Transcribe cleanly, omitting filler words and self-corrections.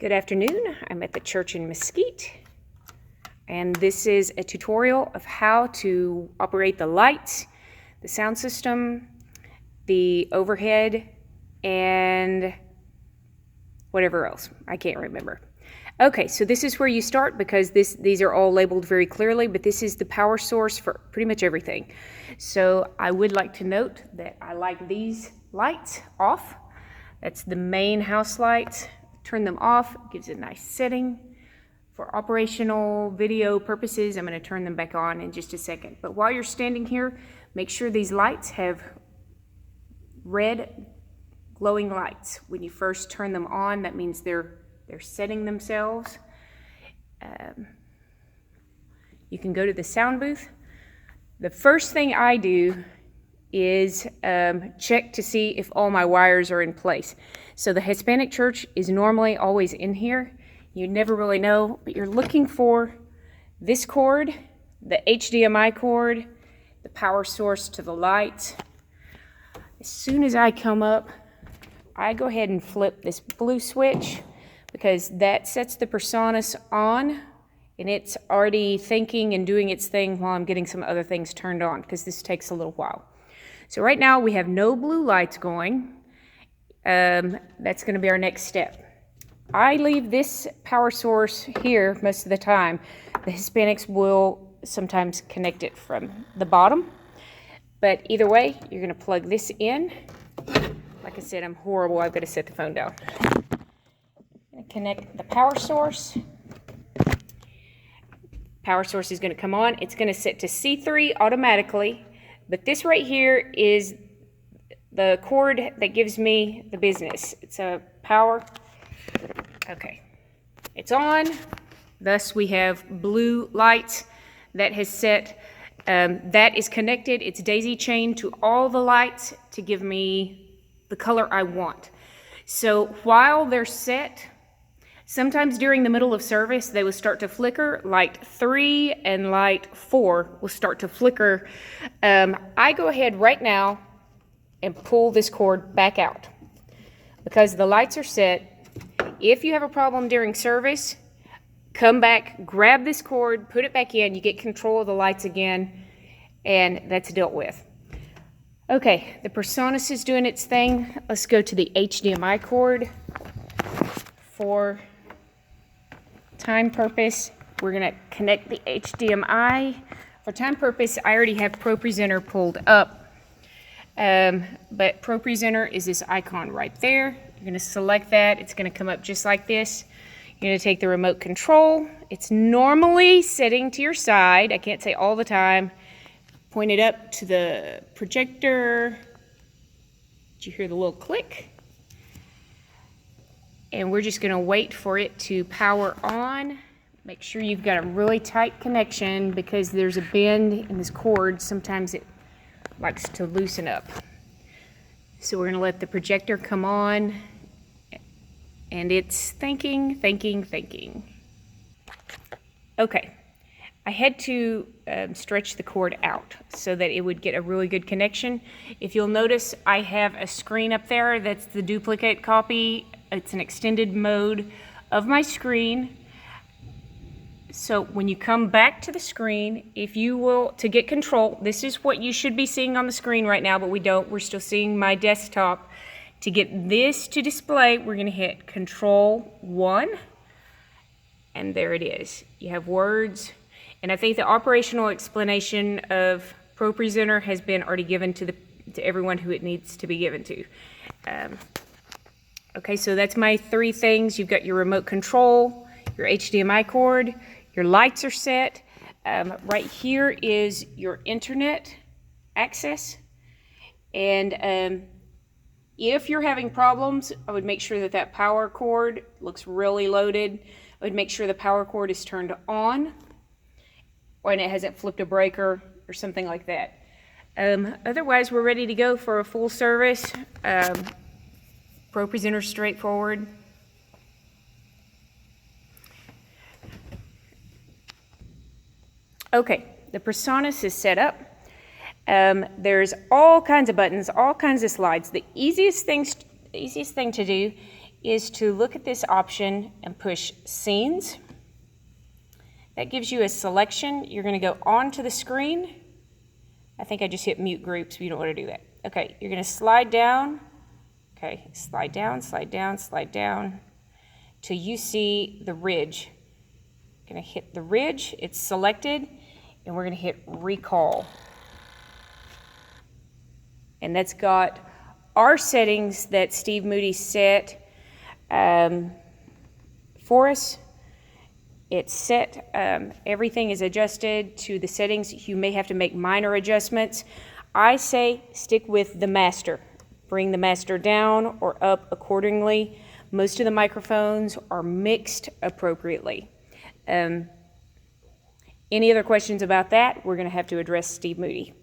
Good afternoon. I'm at the church in Mesquite, and this is a tutorial of how to operate the lights, the sound system, the overhead, and whatever else. I can't remember. Okay, so this is where you start because these are all labeled very clearly, but this is the power source for pretty much everything. So I would like to note that I like these lights off. That's the main house lights. Turn them off, gives a nice setting. For operational video purposes, I'm going to turn them back on in just a second. But while you're standing here, make sure these lights have red glowing lights. When you first turn them on, that means they're setting themselves. You can go to the sound booth. The first thing I do is check to see if all my wires are in place. So the Hispanic church is normally always in here. You never really know, but you're looking for this cord, the HDMI cord, the power source to the lights. As soon as I come up, I go ahead and flip this blue switch because that sets the PreSonus on, and it's already thinking and doing its thing while I'm getting some other things turned on because this takes a little while. So right now we have no blue lights going. That's going to be our next step. I leave this power source here most of the time. The Hispanics will sometimes connect it from the bottom. But either way, you're going to plug this in. Like I said, I'm horrible. I've got to set the phone down. I'm going to connect the power source. Power source is going to come on. It's going to set to C3 automatically. But this right here is the cord that gives me the business. It's a power. Okay. It's on. Thus, we have blue lights that has set. That is connected. It's daisy chained to all the lights to give me the color I want. So while they're set, sometimes during the middle of service, they will start to flicker. Light 3 and light 4 will start to flicker. I go ahead right now and pull this cord back out because the lights are set. If you have a problem during service, come back, grab this cord, put it back in, you get control of the lights again, and that's dealt with. Okay, the PreSonus is doing its thing. Let's go to the HDMI cord. For time purpose, we're going to connect the HDMI. For time purpose, I already have ProPresenter pulled up. But ProPresenter is this icon right there. You're going to select that. It's going to come up just like this. You're going to take the remote control. It's normally sitting to your side. I can't say all the time. Point it up to the projector. Did you hear the little click? And we're just going to wait for it to power on. Make sure you've got a really tight connection because there's a bend in this cord. Sometimes it likes to loosen up. So we're going to let the projector come on, and it's thinking. Okay, I had to stretch the cord out so that it would get a really good connection. If you'll notice, I have a screen up there that's the duplicate copy. It's an extended mode of my screen. So when you come back to the screen, if you will, to get control, this is what you should be seeing on the screen right now, but we don't. We're still seeing my desktop. To get this to display, we're going to hit Control 1, and there it is. You have words, and I think the operational explanation of ProPresenter has been already given to everyone who it needs to be given to. Okay, so that's my 3 things. You've got your remote control, your HDMI cord, your lights are set. Right here is your internet access. And if you're having problems, I would make sure that power cord looks really loaded. I would make sure the power cord is turned on and it hasn't flipped a breaker or something like that. Otherwise, we're ready to go for a full service. ProPresenter straightforward. Okay, the PreSonus is set up. There's all kinds of buttons, all kinds of slides. The easiest thing to do is to look at this option and push Scenes. That gives you a selection. You're going to go onto the screen. I think I just hit mute groups, but you don't want to do that. Okay, you're going to slide down. Okay, slide down, slide down, slide down till you see the ridge. Going to hit the ridge. It's selected, and we're going to hit recall. And that's got our settings that Steve Moody set for us. It's set, everything is adjusted to the settings. You may have to make minor adjustments. I say stick with the master. Bring the master down or up accordingly. Most of the microphones are mixed appropriately. Any other questions about that? We're going to have to address Steve Moody.